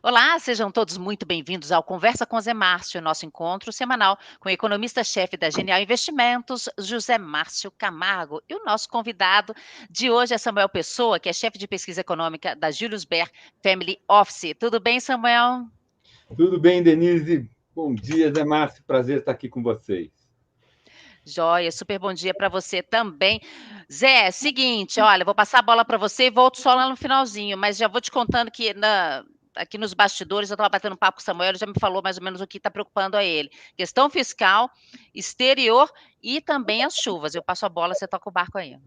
Olá, sejam todos muito bem-vindos ao Conversa com Zé Márcio, nosso encontro semanal com o economista-chefe da Genial Investimentos, José Márcio Camargo. E o nosso convidado de hoje é Samuel Pessoa, que é chefe de pesquisa econômica da Julius Baer Family Office. Tudo bem, Samuel? Tudo bem, Denise? Bom dia, Zé Márcio. Prazer estar aqui com vocês. Joia, super bom dia para você também. Zé, seguinte, olha, vou passar a bola para você e volto só lá no finalzinho, mas já vou te contando que aqui nos bastidores eu estava batendo um papo com o Samuel, ele já me falou mais ou menos o que está preocupando a ele. Questão fiscal, exterior e também as chuvas. Eu passo a bola, você toca o barco aí.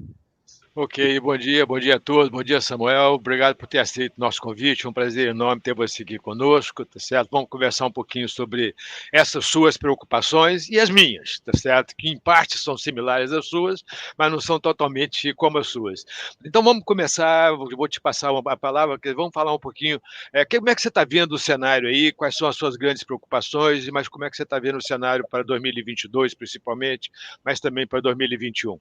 Ok, bom dia a todos, bom dia Samuel, obrigado por ter aceito o nosso convite, é um prazer enorme ter você aqui conosco, tá certo? Vamos conversar um pouquinho sobre essas suas preocupações e as minhas, tá certo? Que em parte são similares às suas, mas não são totalmente como as suas. Então vamos começar, eu vou te passar a palavra, vamos falar um pouquinho, como é que você está vendo o cenário aí, quais são as suas grandes preocupações, mas como é que você está vendo o cenário para 2022 principalmente, mas também para 2021?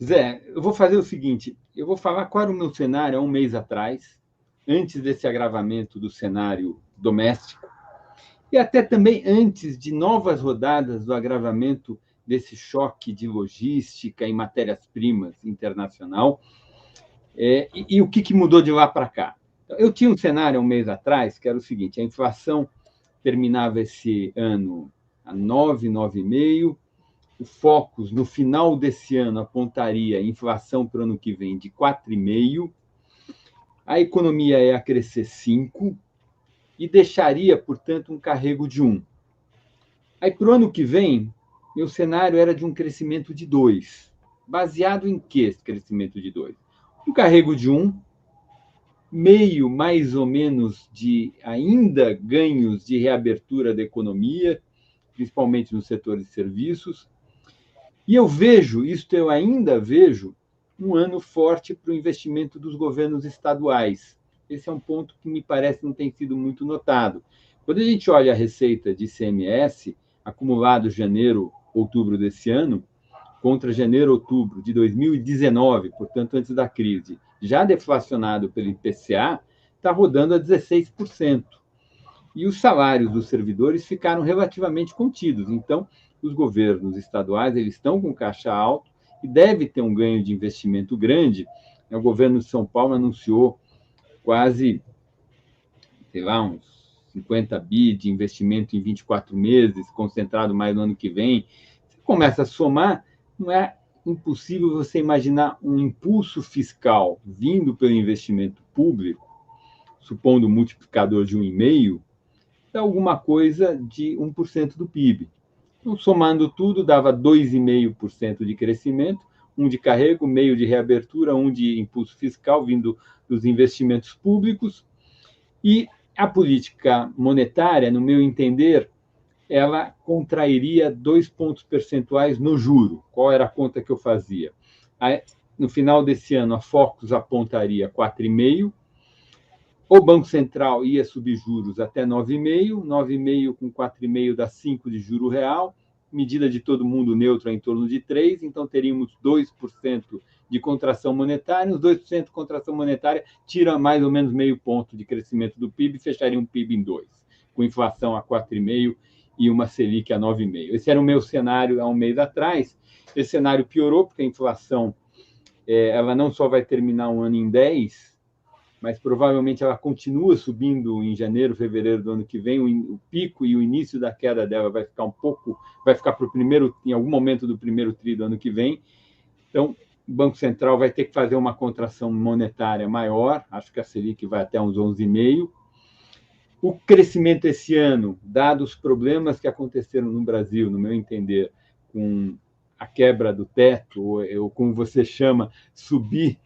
Zé, eu vou fazer o seguinte: eu vou falar qual era o meu cenário há um mês atrás, antes desse agravamento do cenário doméstico, e até também antes de novas rodadas do agravamento desse choque de logística e matérias-primas internacional, e o que mudou de lá para cá. Eu tinha um cenário há um mês atrás, que era o seguinte: a inflação terminava esse ano a 9, 9,5%. O Focus, no final desse ano, apontaria a inflação para o ano que vem de 4,5%, a economia ia crescer 5% e deixaria, portanto, um carrego de 1%. Aí, para o ano que vem, meu cenário era de um crescimento de 2%. Baseado em que esse crescimento de 2%? Um carrego de 1%, meio mais ou menos de ainda ganhos de reabertura da economia, principalmente no setor de serviços. E eu ainda vejo, um ano forte para o investimento dos governos estaduais. Esse é um ponto que me parece não tem sido muito notado. Quando a gente olha a receita de ICMS, acumulado janeiro, outubro desse ano, contra janeiro, outubro de 2019, portanto, antes da crise, já deflacionado pelo IPCA, está rodando a 16%. E os salários dos servidores ficaram relativamente contidos. Então, os governos estaduais eles estão com caixa alto e deve ter um ganho de investimento grande. O governo de São Paulo anunciou quase, sei lá, uns 50 bi de investimento em 24 meses, concentrado mais no ano que vem. Você começa a somar, não é impossível você imaginar um impulso fiscal vindo pelo investimento público, supondo um multiplicador de 1,5, dá alguma coisa de 1% do PIB. Então, somando tudo, dava 2,5% de crescimento, um de carrego, meio de reabertura, um de impulso fiscal vindo dos investimentos públicos. E a política monetária, no meu entender, ela contrairia 2 pontos percentuais no juro. Qual era a conta que eu fazia? No final desse ano, a Focus apontaria 4,5%. O Banco Central ia subir juros até 9,5%, 9,5% com 4,5% dá 5% de juro real, medida de todo mundo neutra em torno de 3%, então teríamos 2% de contração monetária, os 2% de contração monetária tira mais ou menos meio ponto de crescimento do PIB e fecharia um PIB em 2%, com inflação a 4,5% e uma Selic a 9,5%. Esse era o meu cenário há um mês atrás. Esse cenário piorou porque a inflação ela não só vai terminar um ano em 10%, mas provavelmente ela continua subindo em janeiro, fevereiro do ano que vem. O pico e o início da queda dela vai ficar para o primeiro, em algum momento do primeiro tri do ano que vem. Então, o Banco Central vai ter que fazer uma contração monetária maior, acho que a Selic vai até uns 11,5%. O crescimento esse ano, dados os problemas que aconteceram no Brasil, no meu entender, com a quebra do teto, ou como você chama, subir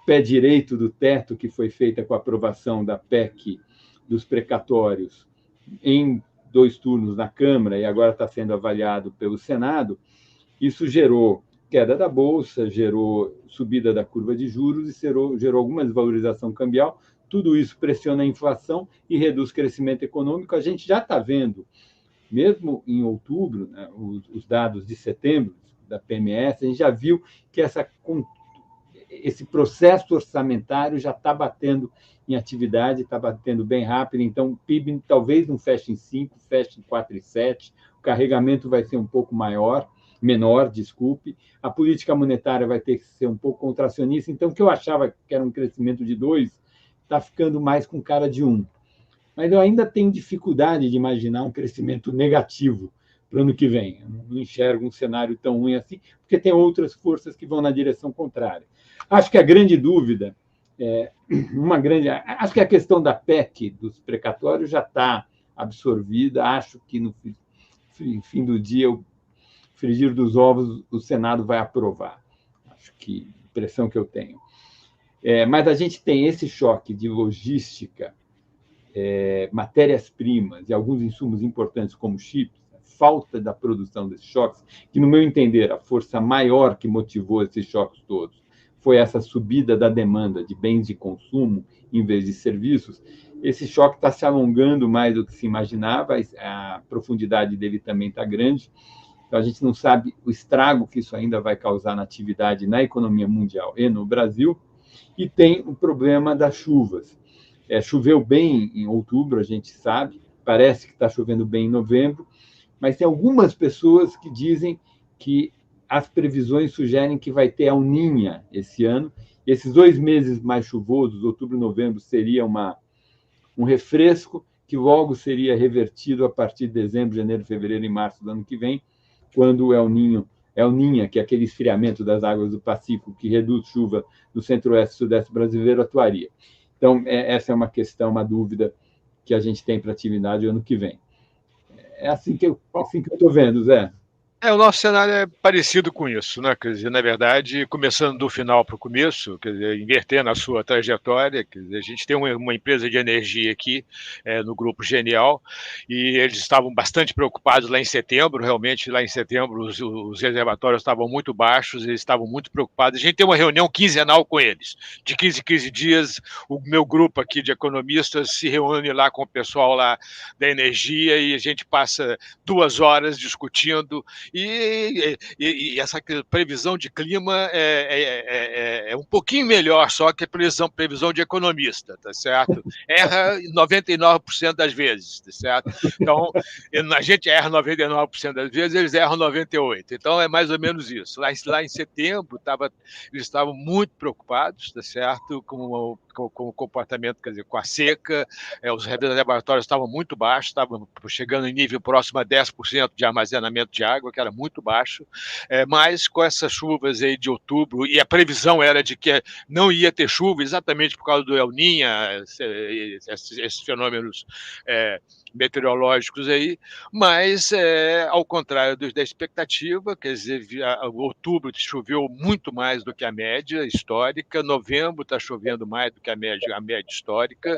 pé direito do teto que foi feita com a aprovação da PEC dos precatórios em 2 turnos na Câmara e agora está sendo avaliado pelo Senado, isso gerou queda da Bolsa, gerou subida da curva de juros e gerou alguma desvalorização cambial. Tudo isso pressiona a inflação e reduz o crescimento econômico. A gente já está vendo, mesmo em outubro, né, os dados de setembro da PMS, a gente já viu que esse processo orçamentário já está batendo em atividade, está batendo bem rápido, então o PIB talvez não feche em 5, feche em 4,7, o carregamento vai ser um pouco menor, desculpe, a política monetária vai ter que ser um pouco contracionista, então o que eu achava que era um crescimento de 2, está ficando mais com cara de 1. Mas eu ainda tenho dificuldade de imaginar um crescimento negativo para o ano que vem. Eu não enxergo um cenário tão ruim assim, porque tem outras forças que vão na direção contrária. Acho que a grande dúvida, acho que a questão da PEC, dos precatórios, já está absorvida. Acho que no fim do dia, o frigir dos ovos, o Senado vai aprovar. Acho que a impressão que eu tenho. Mas a gente tem esse choque de logística, matérias-primas e alguns insumos importantes como chips, falta da produção desses choques, que, no meu entender, a força maior que motivou esses choques todos foi essa subida da demanda de bens de consumo em vez de serviços. Esse choque está se alongando mais do que se imaginava, a profundidade dele também está grande, então a gente não sabe o estrago que isso ainda vai causar na atividade na economia mundial e no Brasil, e tem o problema das chuvas. Choveu bem em outubro, a gente sabe, parece que está chovendo bem em novembro, mas tem algumas pessoas que dizem que as previsões sugerem que vai ter El Niña esse ano. E esses 2 meses mais chuvosos, outubro e novembro, seria um refresco que logo seria revertido a partir de dezembro, janeiro, fevereiro e março do ano que vem, quando o El Niña, que é aquele esfriamento das águas do Pacífico que reduz chuva no centro-oeste e sudeste brasileiro, atuaria. Então, essa é uma questão, uma dúvida que a gente tem para a atividade ano que vem. É assim que eu estou vendo, Zé. O nosso cenário é parecido com isso, né? Quer dizer, na verdade, começando do final para o começo, quer dizer, invertendo a sua trajetória, quer dizer, a gente tem uma empresa de energia aqui no Grupo Genial, e eles estavam bastante preocupados lá em setembro, realmente lá em setembro os reservatórios estavam muito baixos, eles estavam muito preocupados. A gente tem uma reunião quinzenal com eles, de 15 em 15 dias, o meu grupo aqui de economistas se reúne lá com o pessoal lá da energia e a gente passa 2 horas discutindo. E essa previsão de clima é um pouquinho melhor só que a previsão de economista, tá certo? Erra 99% das vezes, tá certo? Então, a gente erra 99% das vezes, eles erram 98%. Então, é mais ou menos isso. Lá em setembro, eles estavam muito preocupados, tá certo? Com o comportamento, quer dizer, com a seca, os reservatórios estavam muito baixos, estavam chegando em nível próximo a 10% de armazenamento de água, que era muito baixo, mas com essas chuvas aí de outubro, e a previsão era de que não ia ter chuva exatamente por causa do El Niña, esses fenômenos meteorológicos aí, mas ao contrário da expectativa, quer dizer, outubro choveu muito mais do que a média histórica, novembro está chovendo mais do que a média histórica,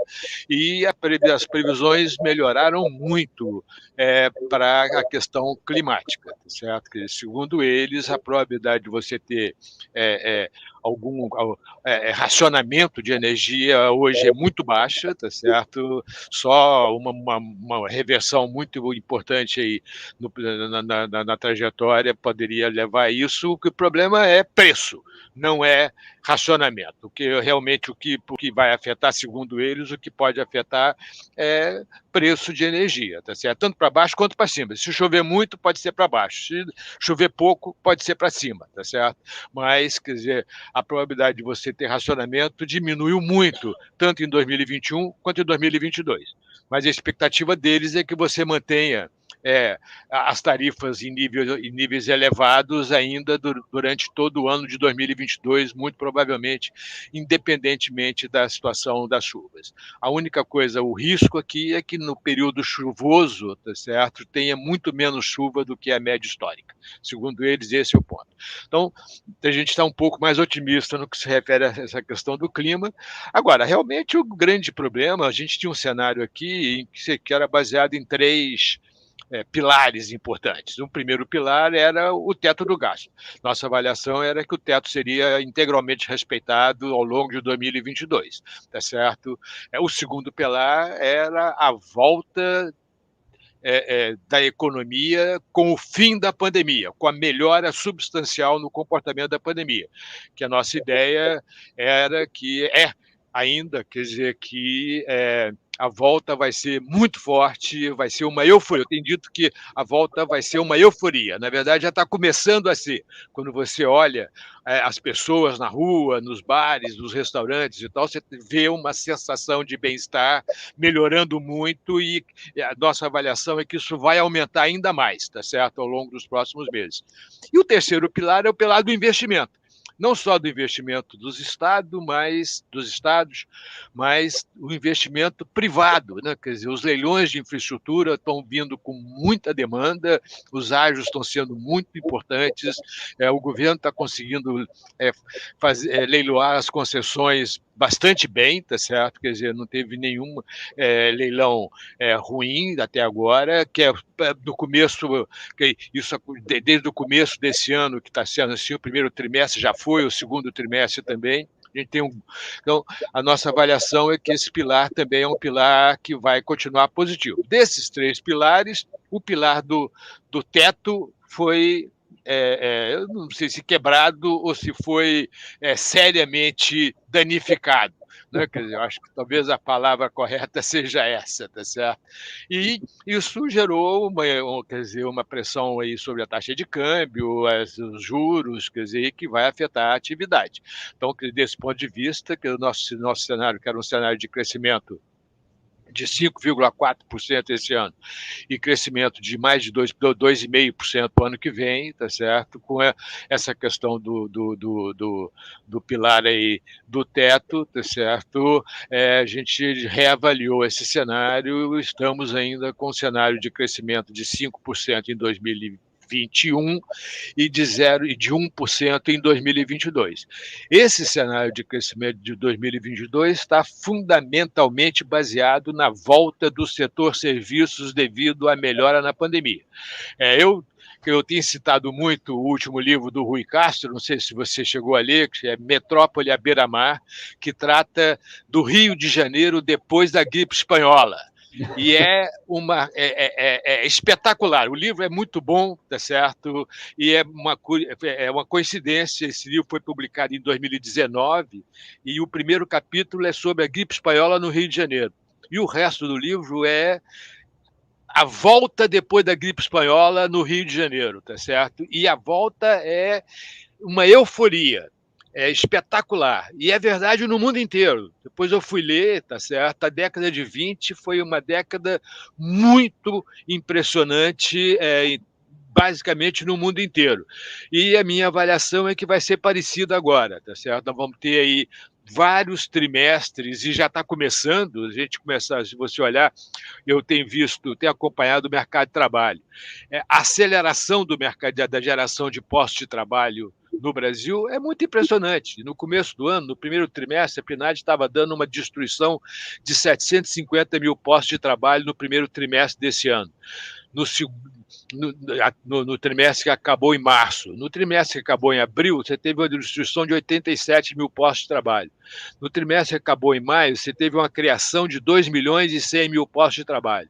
e as previsões melhoraram muito para a questão climática, certo? Que, segundo eles, a probabilidade de você ter algum racionamento de energia hoje é muito baixa, tá certo? Só uma reversão muito importante aí na trajetória poderia levar a isso. O problema é preço, não é racionamento. O que vai afetar, segundo eles, o que pode afetar é preço de energia, tá certo? Tanto para baixo quanto para cima. Se chover muito, pode ser para baixo. Se chover pouco, pode ser para cima, tá certo? Mas, quer dizer, a probabilidade de você ter racionamento diminuiu muito, tanto em 2021 quanto em 2022. Mas a expectativa deles é que você mantenha as tarifas em níveis elevados ainda durante todo o ano de 2022, muito provavelmente, independentemente da situação das chuvas. A única coisa, o risco aqui é que no período chuvoso, tá certo, tenha muito menos chuva do que a média histórica. Segundo eles, esse é o ponto. Então, a gente está um pouco mais otimista no que se refere a essa questão do clima. Agora, realmente, o grande problema, a gente tinha um cenário aqui que era baseado em 3 pilares importantes. O primeiro pilar era o teto do gasto. Nossa avaliação era que o teto seria integralmente respeitado ao longo de 2022, tá certo? O segundo pilar era a volta da economia com o fim da pandemia, com a melhora substancial no comportamento da pandemia, que a nossa ideia era que ainda, quer dizer, que a volta vai ser muito forte, vai ser uma euforia. Eu tenho dito que a volta vai ser uma euforia. Na verdade, já está começando a ser. Quando você olha as pessoas na rua, nos bares, nos restaurantes e tal, você vê uma sensação de bem-estar melhorando muito e a nossa avaliação é que isso vai aumentar ainda mais, tá certo, ao longo dos próximos meses. E o terceiro pilar é o pilar do investimento. Não só do investimento dos estados, mas o investimento privado, né? Quer dizer, os leilões de infraestrutura estão vindo com muita demanda, os ágios estão sendo muito importantes, o governo está conseguindo leiloar as concessões bastante bem, tá certo? Quer dizer, não teve nenhum leilão ruim até agora, que é do começo, desde o começo desse ano, que está sendo assim, o primeiro trimestre já foi, o segundo trimestre também. A gente tem então, a nossa avaliação é que esse pilar também é um pilar que vai continuar positivo. Desses três pilares, o pilar do teto foi eu não sei se quebrado ou se foi seriamente danificado. Né? Quer dizer, eu acho que talvez a palavra correta seja essa, tá certo? E isso gerou uma pressão aí sobre a taxa de câmbio, os juros, quer dizer, que vai afetar a atividade. Então, desse ponto de vista, que o nosso cenário, que era um cenário de crescimento de 5,4% esse ano e crescimento de mais de 2,5% no ano que vem, tá certo? Com essa questão do pilar aí do teto, tá certo? A gente reavaliou esse cenário, estamos ainda com um cenário de crescimento de 5% em 2021 e de 1% em 2022. Esse cenário de crescimento de 2022 está fundamentalmente baseado na volta do setor serviços devido à melhora na pandemia. Eu tenho citado muito o último livro do Rui Castro, não sei se você chegou a ler, que é Metrópole à Beira-Mar, que trata do Rio de Janeiro depois da gripe espanhola. E é espetacular. O livro é muito bom, tá certo? E é uma coincidência. Esse livro foi publicado em 2019 e o primeiro capítulo é sobre a gripe espanhola no Rio de Janeiro. E o resto do livro é a volta depois da gripe espanhola no Rio de Janeiro, tá certo? E a volta é uma euforia. É espetacular. E é verdade no mundo inteiro. Depois eu fui ler, tá certo? A década de 20 foi uma década muito impressionante, basicamente no mundo inteiro. E a minha avaliação é que vai ser parecido agora, tá certo? Nós vamos ter aí vários trimestres e já está começando, a gente começar, se você olhar, eu tenho acompanhado o mercado de trabalho. A aceleração do mercado, da geração de postos de trabalho no Brasil é muito impressionante. No começo do ano, no primeiro trimestre, a PNAD estava dando uma destruição de 750 mil postos de trabalho no primeiro trimestre desse ano. No trimestre que acabou em março. No trimestre que acabou em abril, você teve uma destruição de 87 mil postos de trabalho. No trimestre que acabou em maio, você teve uma criação de 2 milhões e 100 mil postos de trabalho.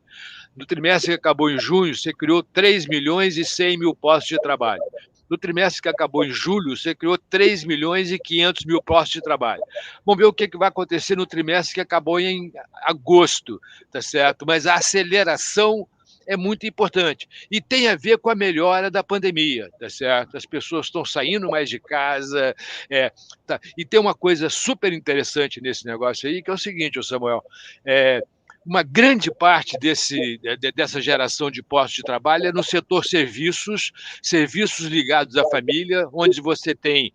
No trimestre que acabou em junho, você criou 3 milhões e 100 mil postos de trabalho. No trimestre que acabou em julho, você criou 3 milhões e 500 mil postos de trabalho. Vamos ver o que vai acontecer no trimestre que acabou em agosto, tá certo? Mas a aceleração é muito importante. E tem a ver com a melhora da pandemia, tá certo? As pessoas estão saindo mais de casa. Tá. E tem uma coisa super interessante nesse negócio aí, que é o seguinte, Samuel. Uma grande parte dessa geração de postos de trabalho é no setor serviços ligados à família, onde você tem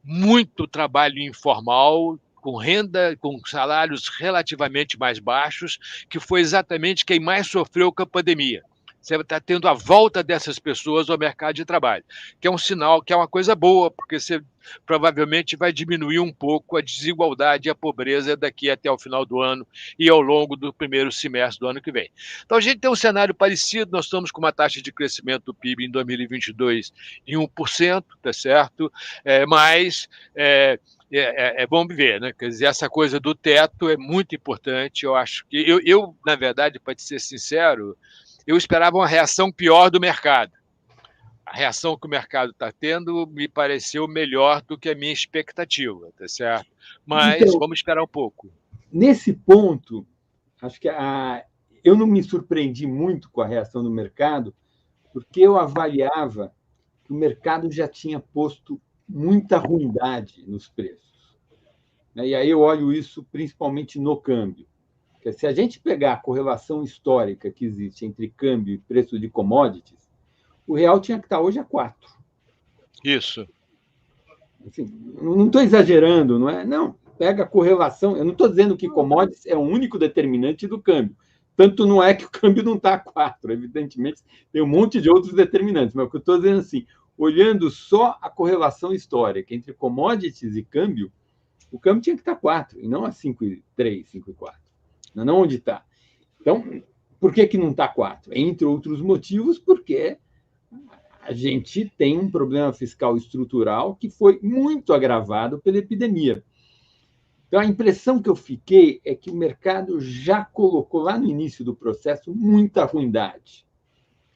muito trabalho informal, com renda, com salários relativamente mais baixos, que foi exatamente quem mais sofreu com a pandemia. Você está tendo a volta dessas pessoas ao mercado de trabalho, que é um sinal, que é uma coisa boa, porque você provavelmente vai diminuir um pouco a desigualdade e a pobreza daqui até o final do ano e ao longo do primeiro semestre do ano que vem. Então, a gente tem um cenário parecido, nós estamos com uma taxa de crescimento do PIB em 2022 em 1%, tá certo? Mas vamos ver, né? Quer dizer, essa coisa do teto é muito importante. Eu acho que na verdade, para te ser sincero, eu esperava uma reação pior do mercado. A reação que o mercado está tendo me pareceu melhor do que a minha expectativa, tá certo? Mas Então, vamos esperar um pouco. nesse ponto, acho que eu não me surpreendi muito com a reação do mercado, porque eu avaliava que o mercado já tinha posto muita ruindade nos preços. E aí eu olho isso principalmente no câmbio. Porque se a gente pegar a correlação histórica que existe entre câmbio e preço de commodities, o real tinha que estar hoje a 4. Isso. Assim, não estou exagerando, não é? Não, pega a correlação. Eu não estou dizendo que commodities é o único determinante do câmbio. Tanto não é que o câmbio não está a 4. Evidentemente, tem um monte de outros determinantes. Mas o que eu estou dizendo assim, olhando só a correlação histórica entre commodities e câmbio, o câmbio tinha que estar a 4, e não a 5,3, 5,4. Não onde está. Então, por que não está 4? Entre outros motivos, porque a gente tem um problema fiscal estrutural que foi muito agravado pela epidemia. Então, a impressão que eu fiquei é que o mercado já colocou lá no início do processo muita ruindade.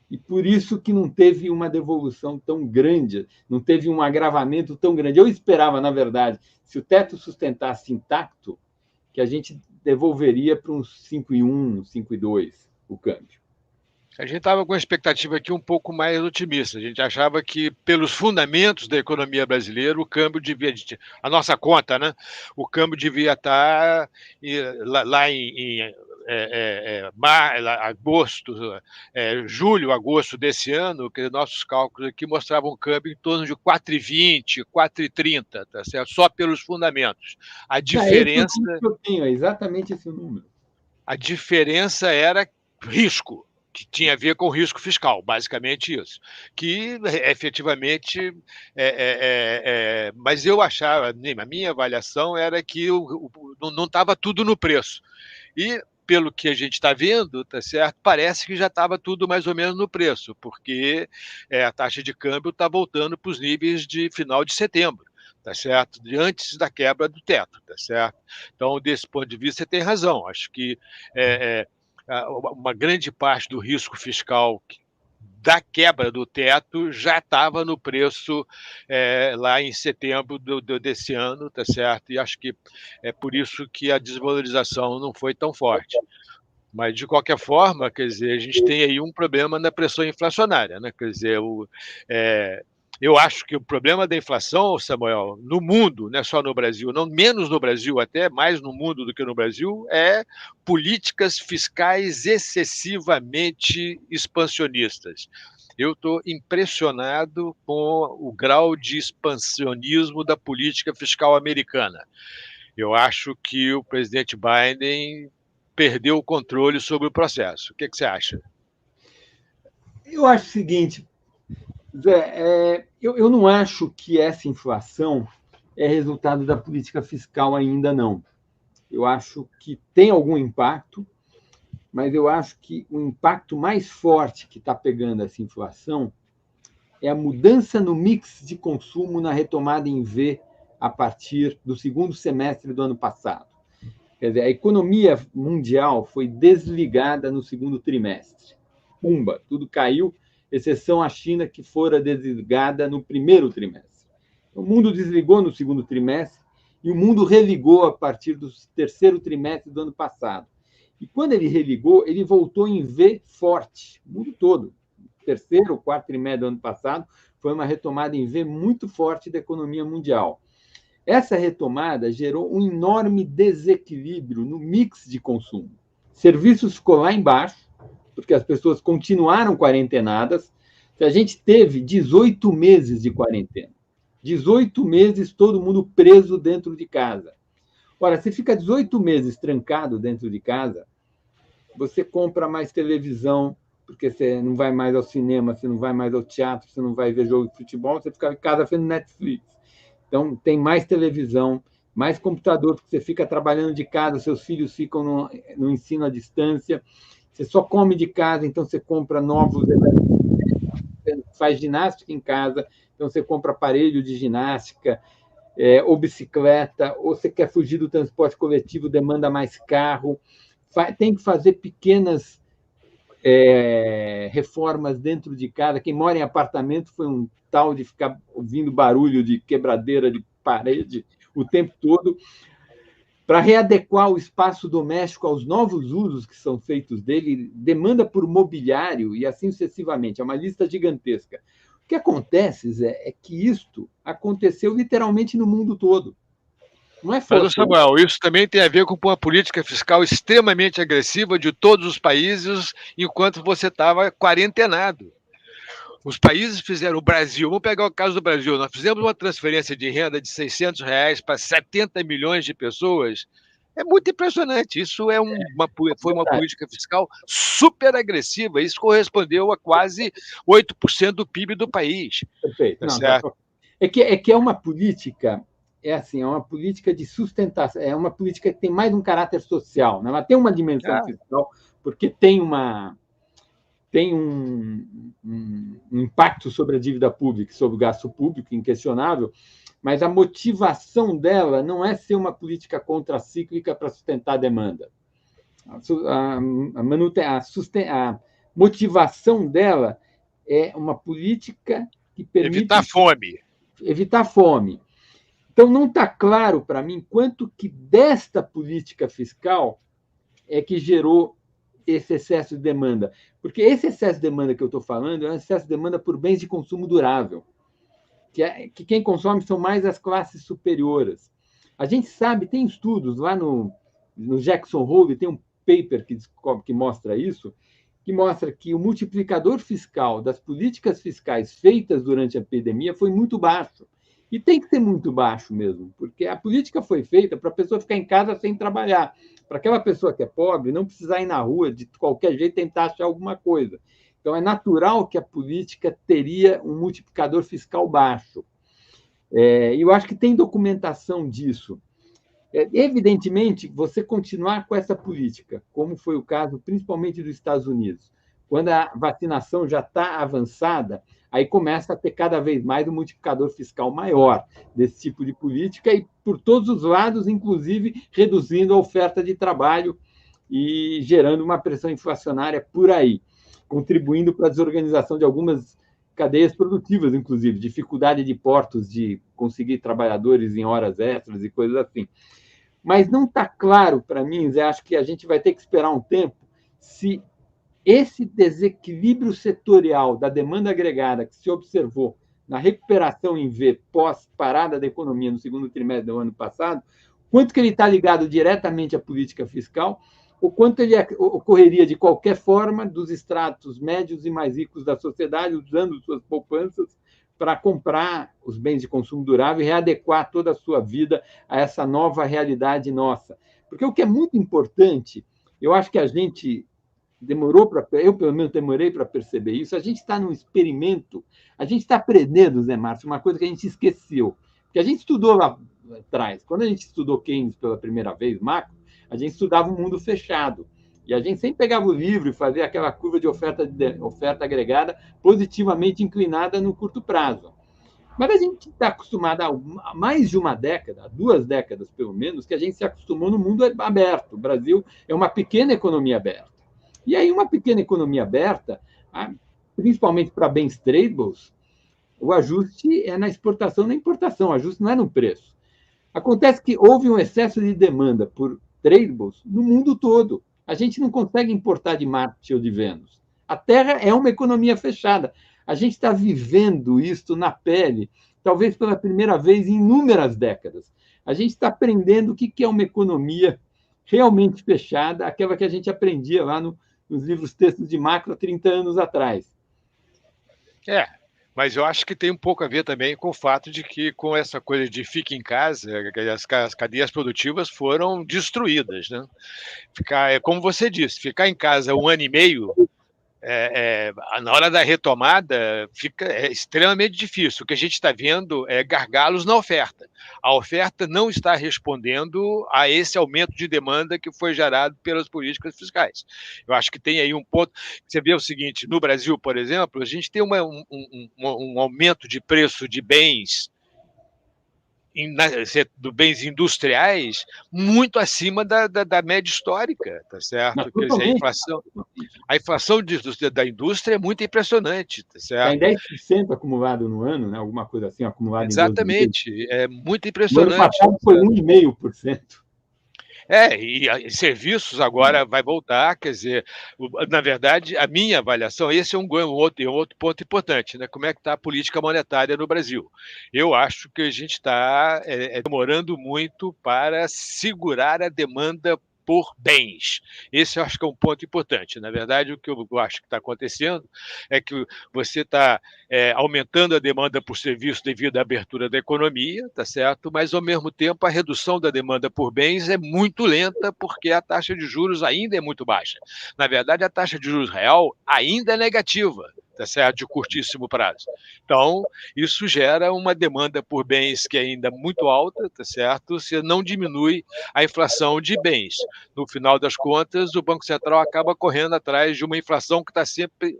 E por isso que não teve uma devolução tão grande, não teve um agravamento tão grande. Eu esperava, na verdade, se o teto sustentasse intacto, que a gente devolveria para uns 5,1, 5,2 o câmbio. A gente estava com uma expectativa aqui um pouco mais otimista. A gente achava que, pelos fundamentos da economia brasileira, o câmbio devia... A nossa conta, né? O câmbio devia estar lá em agosto, julho, agosto desse ano, que nossos cálculos aqui mostravam um câmbio em torno de 4,20, 4,30, tá certo? Só pelos fundamentos. A diferença... Esse é o número que eu tenho, é exatamente esse número. A diferença era risco, que tinha a ver com risco fiscal, basicamente isso. Que, efetivamente, mas eu achava, a minha avaliação era que não estava tudo no preço. E, pelo que a gente está vendo, tá certo? Parece que já estava tudo mais ou menos no preço, porque a taxa de câmbio está voltando para os níveis de final de setembro, tá certo? De antes da quebra do teto, tá certo? Então, desse ponto de vista, você tem razão. Acho que uma grande parte do risco fiscal da quebra do teto já estava no preço lá em setembro desse ano, tá certo? E acho que é por isso que a desvalorização não foi tão forte. Mas, de qualquer forma, quer dizer, a gente tem aí um problema na pressão inflacionária, né? Quer dizer, eu acho que o problema da inflação, Samuel, no mundo, não é só no Brasil, não menos no Brasil, até mais no mundo do que no Brasil, é políticas fiscais excessivamente expansionistas. Eu estou impressionado com o grau de expansionismo da política fiscal americana. Eu acho que o presidente Biden perdeu o controle sobre o processo. O que você acha? Eu acho o seguinte, Zé, eu não acho que essa inflação é resultado da política fiscal ainda, não. Eu acho que tem algum impacto, mas eu acho que o impacto mais forte que está pegando essa inflação é a mudança no mix de consumo na retomada em V a partir do segundo semestre do ano passado. Quer dizer, a economia mundial foi desligada no segundo trimestre. Pumba, tudo caiu, exceção a China, que fora desligada no primeiro trimestre. O mundo desligou no segundo trimestre e o mundo religou a partir do terceiro trimestre do ano passado. E quando ele religou, ele voltou em V forte, o mundo todo. Terceiro ou quarto trimestre do ano passado foi uma retomada em V muito forte da economia mundial. Essa retomada gerou um enorme desequilíbrio no mix de consumo. Serviços ficou lá embaixo, porque as pessoas continuaram quarentenadas. A gente teve 18 meses de quarentena. 18 meses todo mundo preso dentro de casa. Ora, se fica 18 meses trancado dentro de casa, você compra mais televisão, porque você não vai mais ao cinema, você não vai mais ao teatro, você não vai ver jogo de futebol, você fica em casa vendo Netflix. Então, tem mais televisão, mais computador, porque você fica trabalhando de casa, seus filhos ficam no ensino à distância, você só come de casa, então você compra novos você faz ginástica em casa, então você compra aparelho de ginástica, ou bicicleta, ou você quer fugir do transporte coletivo, demanda mais carro, tem que fazer pequenas reformas dentro de casa. Quem mora em apartamento foi um tal de ficar ouvindo barulho de quebradeira de parede o tempo todo, para readequar o espaço doméstico aos novos usos que são feitos dele, demanda por mobiliário e assim sucessivamente. É uma lista gigantesca. O que acontece, Zé, é que isto aconteceu literalmente no mundo todo. Não é Mas, Samuel, isso também tem a ver com uma política fiscal extremamente agressiva de todos os países, enquanto você estava quarentenado. Os países fizeram, o Brasil, vamos pegar o caso do Brasil, nós fizemos uma transferência de renda de R$ 600 para 70 milhões de pessoas. É muito impressionante. Isso foi uma política fiscal super agressiva. Isso correspondeu a quase 8% do PIB do país. Perfeito. Tá certo? É que é uma política, é uma política de sustentação, é uma política que tem mais um caráter social, né? Ela tem uma dimensão fiscal, porque tem um impacto sobre a dívida pública, sobre o gasto público, inquestionável, mas a motivação dela não é ser uma política contracíclica para sustentar a demanda. A motivação dela é uma política que permite... Evitar fome. Então, não está claro para mim quanto que desta política fiscal é que gerou esse excesso de demanda. Porque esse excesso de demanda que eu estou falando é um excesso de demanda por bens de consumo durável, que quem consome são mais as classes superiores. A gente sabe, tem estudos lá no Jackson Hole, tem um paper que mostra isso, que mostra que o multiplicador fiscal das políticas fiscais feitas durante a epidemia foi muito baixo. E tem que ser muito baixo mesmo, porque a política foi feita para a pessoa ficar em casa sem trabalhar, para aquela pessoa que é pobre não precisar ir na rua de qualquer jeito tentar achar alguma coisa. Então, é natural que a política teria um multiplicador fiscal baixo. E eu acho que tem documentação disso. Evidentemente, você continuar com essa política, como foi o caso principalmente dos Estados Unidos, quando a vacinação já está avançada, aí começa a ter cada vez mais um multiplicador fiscal maior desse tipo de política e, por todos os lados, inclusive reduzindo a oferta de trabalho e gerando uma pressão inflacionária por aí, contribuindo para a desorganização de algumas cadeias produtivas, inclusive, dificuldade de portos de conseguir trabalhadores em horas extras e coisas assim. Mas não está claro para mim, Zé, acho que a gente vai ter que esperar um tempo, se esse desequilíbrio setorial da demanda agregada que se observou na recuperação em V pós-parada da economia no segundo trimestre do ano passado, quanto que ele está ligado diretamente à política fiscal, ou quanto ele ocorreria de qualquer forma dos estratos médios e mais ricos da sociedade, usando suas poupanças para comprar os bens de consumo durável e readequar toda a sua vida a essa nova realidade nossa. Porque o que é muito importante, eu acho que a gente eu pelo menos demorei para perceber isso, a gente está num experimento, a gente está aprendendo, Zé Márcio, uma coisa que a gente esqueceu, que a gente estudou lá atrás, quando a gente estudou Keynes pela primeira vez, macro, a gente estudava um mundo fechado, e a gente sempre pegava o livro e fazia aquela curva de oferta agregada positivamente inclinada no curto prazo. Mas a gente está acostumado há mais de uma década, há 2 décadas pelo menos, que a gente se acostumou no mundo aberto. O Brasil é uma pequena economia aberta. E aí, uma pequena economia aberta, principalmente para bens tradables, o ajuste é na exportação e na importação, o ajuste não é no preço. Acontece que houve um excesso de demanda por tradables no mundo todo. A gente não consegue importar de Marte ou de Vênus. A Terra é uma economia fechada. A gente está vivendo isso na pele, talvez pela primeira vez em inúmeras décadas. A gente está aprendendo o que é uma economia realmente fechada, aquela que a gente aprendia lá nos livros textos de macro há 30 anos atrás. Mas eu acho que tem um pouco a ver também com o fato de que, com essa coisa de fique em casa, as cadeias produtivas foram destruídas, né? Como você disse, ficar em casa 1 ano e meio, na hora da retomada, fica extremamente difícil. O que a gente está vendo é gargalos na oferta. A oferta não está respondendo a esse aumento de demanda que foi gerado pelas políticas fiscais. Eu acho que tem aí um ponto. Você vê o seguinte: no Brasil, por exemplo, a gente tem um aumento de preço de bens do bens industriais muito acima da média histórica, tá certo? Quer dizer, a inflação da indústria é muito impressionante, tá certo? Está em 10% acumulado no ano, né? Alguma coisa assim, acumulado Exatamente, em 12 meses. é muito impressionante. No ano passado foi 1,5%. E serviços agora vai voltar, quer dizer, na verdade, a minha avaliação, esse é um outro ponto importante, né? Como é que está a política monetária no Brasil? Eu acho que a gente está demorando muito para segurar a demanda por bens. Esse eu acho que é um ponto importante. Na verdade, o que eu acho que está acontecendo é que você está aumentando a demanda por serviço devido à abertura da economia, tá certo? Mas, ao mesmo tempo, a redução da demanda por bens é muito lenta porque a taxa de juros ainda é muito baixa. Na verdade, a taxa de juros real ainda é negativa, tá certo? De curtíssimo prazo. Então, isso gera uma demanda por bens que é ainda muito alta, tá certo? Se não diminui a inflação de bens. No final das contas, o Banco Central acaba correndo atrás de uma inflação que está sempre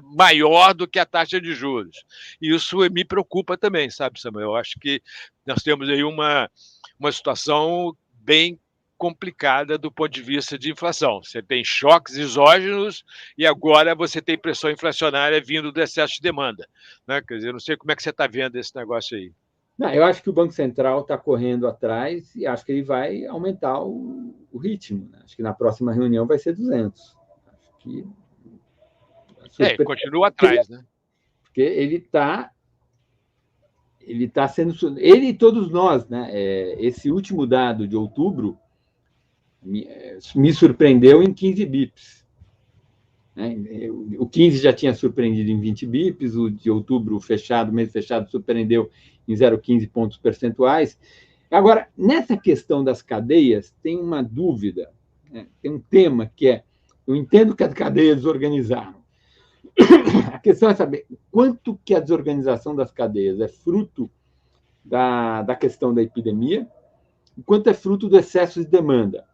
maior do que a taxa de juros. E isso me preocupa também, sabe, Samuel? Eu acho que nós temos aí uma situação bem complicada do ponto de vista de inflação. Você tem choques exógenos e agora você tem pressão inflacionária vindo do excesso de demanda, né? Quer dizer, eu não sei como é que você está vendo esse negócio aí. Não, eu acho que o Banco Central está correndo atrás e acho que ele vai aumentar o ritmo, né? Acho que na próxima reunião vai ser 200. Acho que continua atrás, né? Porque ele está sendo... Ele e todos nós, né? Esse último dado de outubro me surpreendeu em 15 bips. Né? O 15 já tinha surpreendido em 20 bips, o de outubro fechado, mês fechado, surpreendeu em 0,15 pontos percentuais. Agora, nessa questão das cadeias, tem uma dúvida, né? Tem um tema que eu entendo que as cadeias desorganizaram. A questão é saber quanto que a desorganização das cadeias é fruto da questão da epidemia e quanto é fruto do excesso de demanda.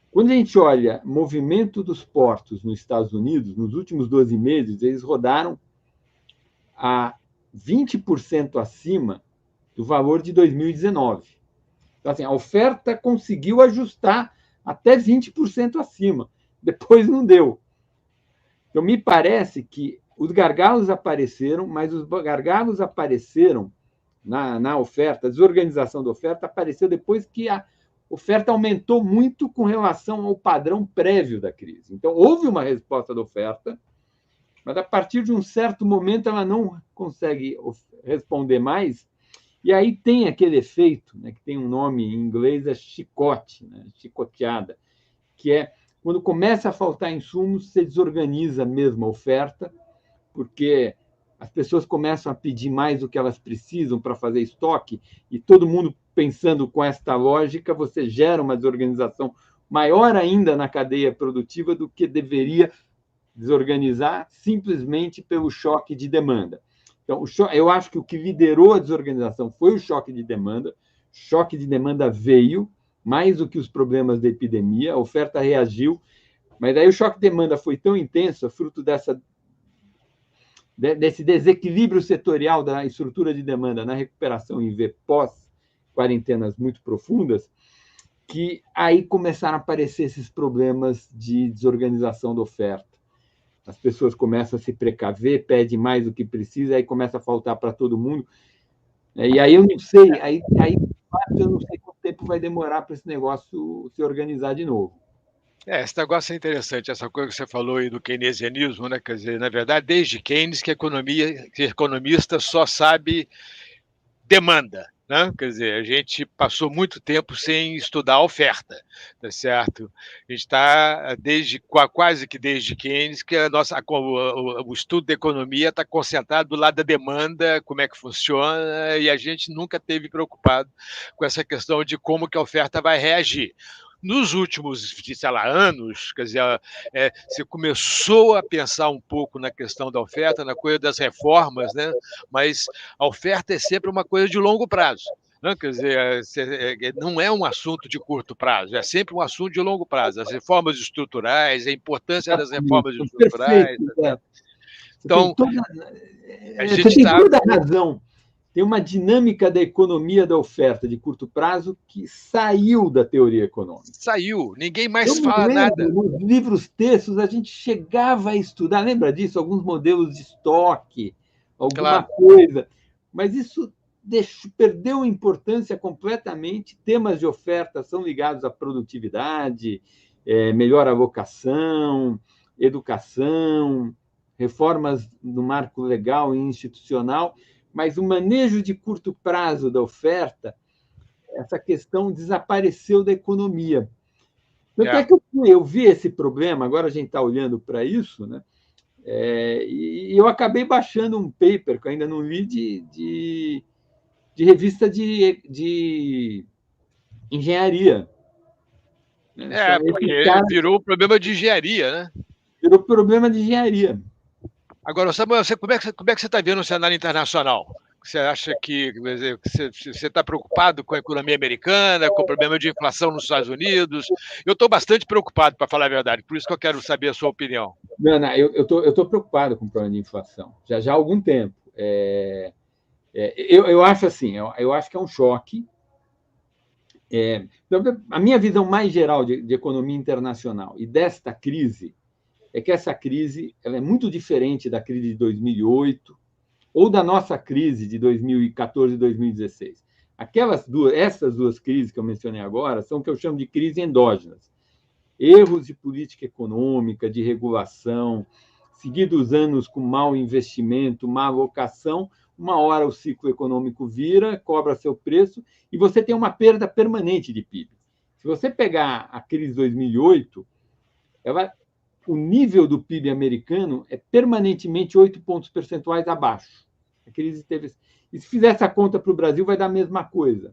Quando a gente olha movimento dos portos nos Estados Unidos, nos últimos 12 meses, eles rodaram a 20% acima do valor de 2019. Então, assim, a oferta conseguiu ajustar até 20% acima. Depois não deu. Então, me parece que os gargalos apareceram, mas os gargalos apareceram na oferta, a desorganização da oferta apareceu depois que a oferta aumentou muito com relação ao padrão prévio da crise. Então, houve uma resposta da oferta, mas a partir de um certo momento ela não consegue responder mais, e aí tem aquele efeito, né, que tem um nome em inglês, é chicote, né, chicoteada, que é quando começa a faltar insumos, você desorganiza mesmo a oferta, porque as pessoas começam a pedir mais do que elas precisam para fazer estoque, e todo mundo pensando com esta lógica, você gera uma desorganização maior ainda na cadeia produtiva do que deveria desorganizar simplesmente pelo choque de demanda. Então, eu acho que o que liderou a desorganização foi o choque de demanda. O choque de demanda veio, mais do que os problemas da epidemia, a oferta reagiu, mas aí o choque de demanda foi tão intenso, fruto desse desequilíbrio setorial da estrutura de demanda na recuperação em V pós-quarentenas muito profundas, que aí começaram a aparecer esses problemas de desorganização da oferta. As pessoas começam a se precaver, pedem mais do que precisa, aí começa a faltar para todo mundo. E aí eu não sei, eu não sei quanto tempo vai demorar para esse negócio se organizar de novo. Esse negócio é interessante, essa coisa que você falou aí do keynesianismo, né? Quer dizer, na verdade, desde Keynes que economista só sabe demanda, né? Quer dizer, a gente passou muito tempo sem estudar a oferta, tá certo? A gente está quase que desde Keynes que o estudo da economia está concentrado do lado da demanda, como é que funciona, e a gente nunca esteve preocupado com essa questão de como que a oferta vai reagir. Nos últimos, sei lá, anos, quer dizer, você começou a pensar um pouco na questão da oferta, na coisa das reformas, né? Mas a oferta é sempre uma coisa de longo prazo. Não, quer dizer, não é um assunto de curto prazo, é sempre um assunto de longo prazo. As reformas estruturais, a importância das reformas estruturais. Perfeito, então, você tem toda a razão. tem uma dinâmica da economia da oferta de curto prazo que saiu da teoria econômica. Saiu, ninguém mais Eu me fala lembro, nada. nos livros textos, a gente chegava a estudar, lembra disso? Alguns modelos de estoque, alguma coisa. Mas isso perdeu importância completamente. Temas de oferta são ligados à produtividade, melhor alocação, educação, reformas no marco legal e institucional, mas o manejo de curto prazo da oferta, essa questão desapareceu da economia. Tanto é que eu vi esse problema, agora a gente está olhando para isso, né? E eu acabei baixando um paper, que eu ainda não li, de revista de engenharia. Porque virou um problema de engenharia, né? Virou problema de engenharia. Agora, Samuel, como é que você está vendo o cenário internacional? Você acha que você está preocupado com a economia americana, com o problema de inflação nos Estados Unidos? Eu estou bastante preocupado, para falar a verdade, por isso que eu quero saber a sua opinião. Não, eu tô preocupado com o problema de inflação, já há algum tempo. Eu acho assim, eu acho que é um choque. A minha visão mais geral de economia internacional e desta crise é que essa crise ela é muito diferente da crise de 2008 ou da nossa crise de 2014 e 2016. Essas duas crises que eu mencionei agora são o que eu chamo de crises endógenas. Erros de política econômica, de regulação, seguidos anos com mau investimento, má alocação, uma hora o ciclo econômico vira, cobra seu preço e você tem uma perda permanente de PIB. Se você pegar a crise de 2008, o nível do PIB americano é permanentemente 8 pontos percentuais abaixo. A crise teve. E se fizer essa conta para o Brasil, vai dar a mesma coisa.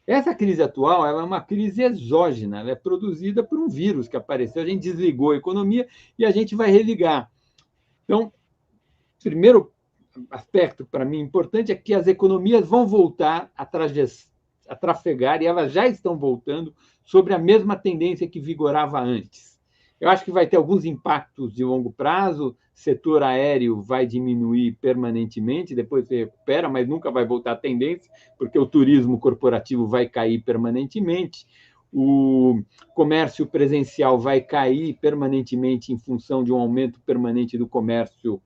Essa crise atual ela é uma crise exógena, ela é produzida por um vírus que apareceu, a gente desligou a economia e a gente vai religar. Então, primeiro aspecto para mim importante é que as economias vão voltar a trafegar, e elas já estão voltando sobre a mesma tendência que vigorava antes. Eu acho que vai ter alguns impactos de longo prazo, setor aéreo vai diminuir permanentemente, depois se recupera, mas nunca vai voltar à tendência, porque o turismo corporativo vai cair permanentemente, o comércio presencial vai cair permanentemente em função de um aumento permanente do comércio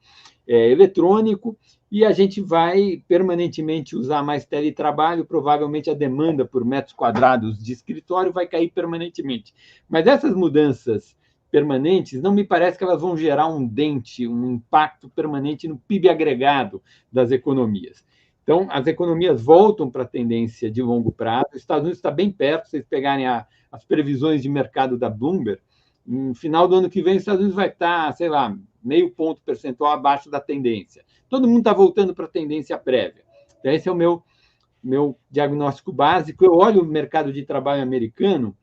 eletrônico, e a gente vai permanentemente usar mais teletrabalho, provavelmente a demanda por metros quadrados de escritório vai cair permanentemente. Mas essas mudanças permanentes, não me parece que elas vão gerar um impacto permanente no PIB agregado das economias. Então, as economias voltam para a tendência de longo prazo. Os Estados Unidos está bem perto, se vocês pegarem as previsões de mercado da Bloomberg, no final do ano que vem, os Estados Unidos vai estar, sei lá, meio ponto percentual abaixo da tendência. Todo mundo está voltando para a tendência prévia. Então, esse é o meu diagnóstico básico. Eu olho o mercado de trabalho americano,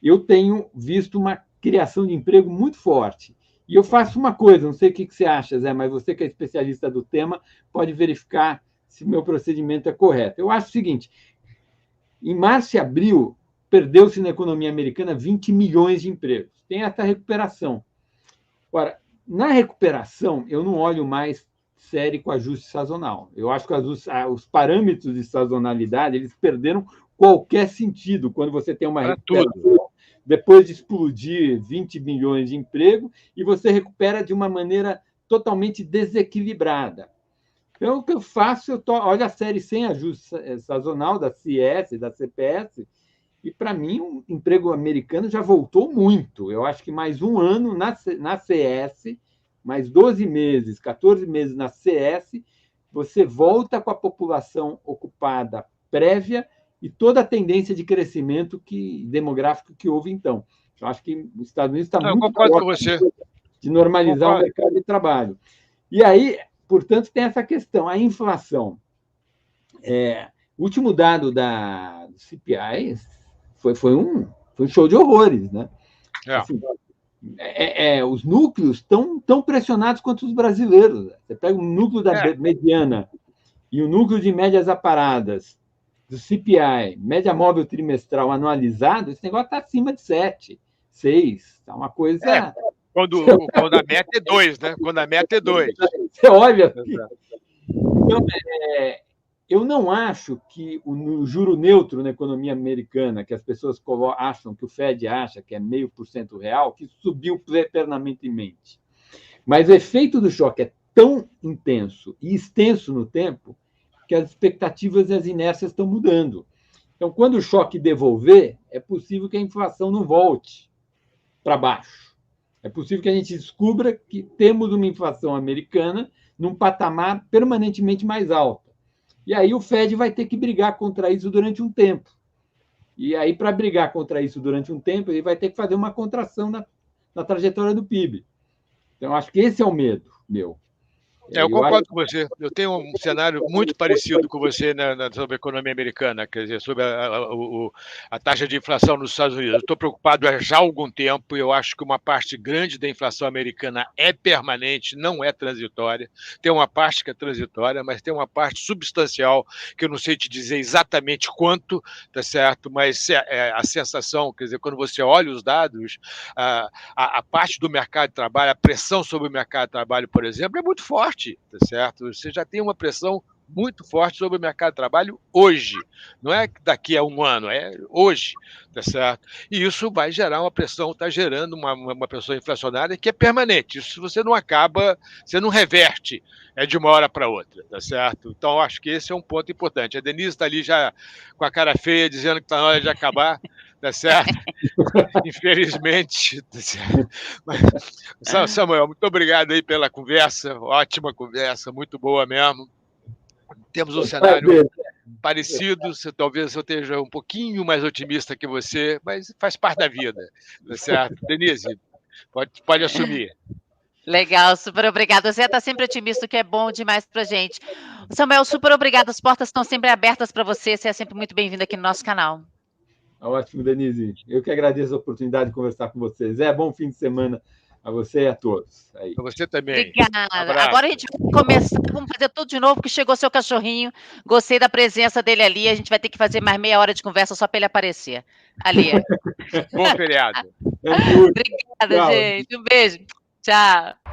eu tenho visto uma criação de emprego muito forte. E eu faço uma coisa, não sei o que você acha, Zé, mas você que é especialista do tema pode verificar se o meu procedimento é correto. Eu acho o seguinte, em março e abril, perdeu-se na economia americana 20 milhões de empregos. Tem essa recuperação. Ora, na recuperação, eu não olho mais série com ajuste sazonal. Eu acho que os parâmetros de sazonalidade eles perderam qualquer sentido quando você tem uma recuperação depois de explodir 20 milhões de emprego e você recupera de uma maneira totalmente desequilibrada. Então, o que eu faço, olho a série sem ajuste sazonal da CIES, da CPS, e, para mim, o emprego americano já voltou muito. Eu acho que mais um ano na CS, mais 12 meses, 14 meses na CS, você volta com a população ocupada prévia e toda a tendência de crescimento demográfico que houve então. Eu acho que os Estados Unidos está muito próximo de normalizar o mercado de trabalho. E aí, portanto, tem essa questão, a inflação. O último dado do CPI foi um show de horrores, né? Assim, os núcleos tão pressionados quanto os brasileiros. Você pega o núcleo da mediana e o núcleo de médias aparadas do CPI, média móvel trimestral anualizado, esse negócio está acima de 7, 6. Está uma coisa... Quando a meta é 2, né? Quando a meta é 2. Você olha... Então, eu não acho que o juro neutro na economia americana, que as pessoas acham, que o Fed acha que é 0,5% real, que subiu eternamente. Mas o efeito do choque é tão intenso e extenso no tempo que as expectativas e as inércias estão mudando. Então, quando o choque devolver, é possível que a inflação não volte para baixo. É possível que a gente descubra que temos uma inflação americana num patamar permanentemente mais alto. E aí o Fed vai ter que brigar contra isso durante um tempo. E aí, para brigar contra isso durante um tempo, ele vai ter que fazer uma contração na trajetória do PIB. Então, acho que esse é o medo meu. Eu concordo com você. Eu tenho um cenário muito parecido com você sobre a economia americana, quer dizer, sobre a taxa de inflação nos Estados Unidos. Eu estou preocupado já há algum tempo, e eu acho que uma parte grande da inflação americana é permanente, não é transitória. Tem uma parte que é transitória, mas tem uma parte substancial, que eu não sei te dizer exatamente quanto, tá certo? Mas a sensação, quer dizer, quando você olha os dados, a parte do mercado de trabalho, a pressão sobre o mercado de trabalho, por exemplo, é muito forte. Tá certo? Você já tem uma pressão muito forte sobre o mercado de trabalho hoje, não é daqui a um ano, é hoje, tá certo? E isso vai gerar uma pressão, está gerando uma pressão inflacionária que é permanente. Isso você não acaba, você não reverte de uma hora para outra, tá certo? Então, acho que esse é um ponto importante. A Denise está ali já com a cara feia, dizendo que está na hora de acabar, tá certo? Infelizmente. Tá certo? Mas, Samuel, muito obrigado aí pela conversa, ótima conversa, muito boa mesmo. Temos um cenário parecido, talvez eu esteja um pouquinho mais otimista que você, mas faz parte da vida, tá certo? Denise, pode assumir. Legal, super obrigada. Você está sempre otimista, o que é bom demais para a gente. Samuel, super obrigada. As portas estão sempre abertas para você. Você é sempre muito bem-vindo aqui no nosso canal. Ótimo, Denise. Eu que agradeço a oportunidade de conversar com vocês. Bom fim de semana a você e a todos. Para você também. Obrigada. Agora a gente vai começar, vamos fazer tudo de novo, porque chegou seu cachorrinho. Gostei da presença dele ali. A gente vai ter que fazer mais meia hora de conversa só para ele aparecer. Ali. Bom feriado. Obrigada, gente. Um beijo. Tchau.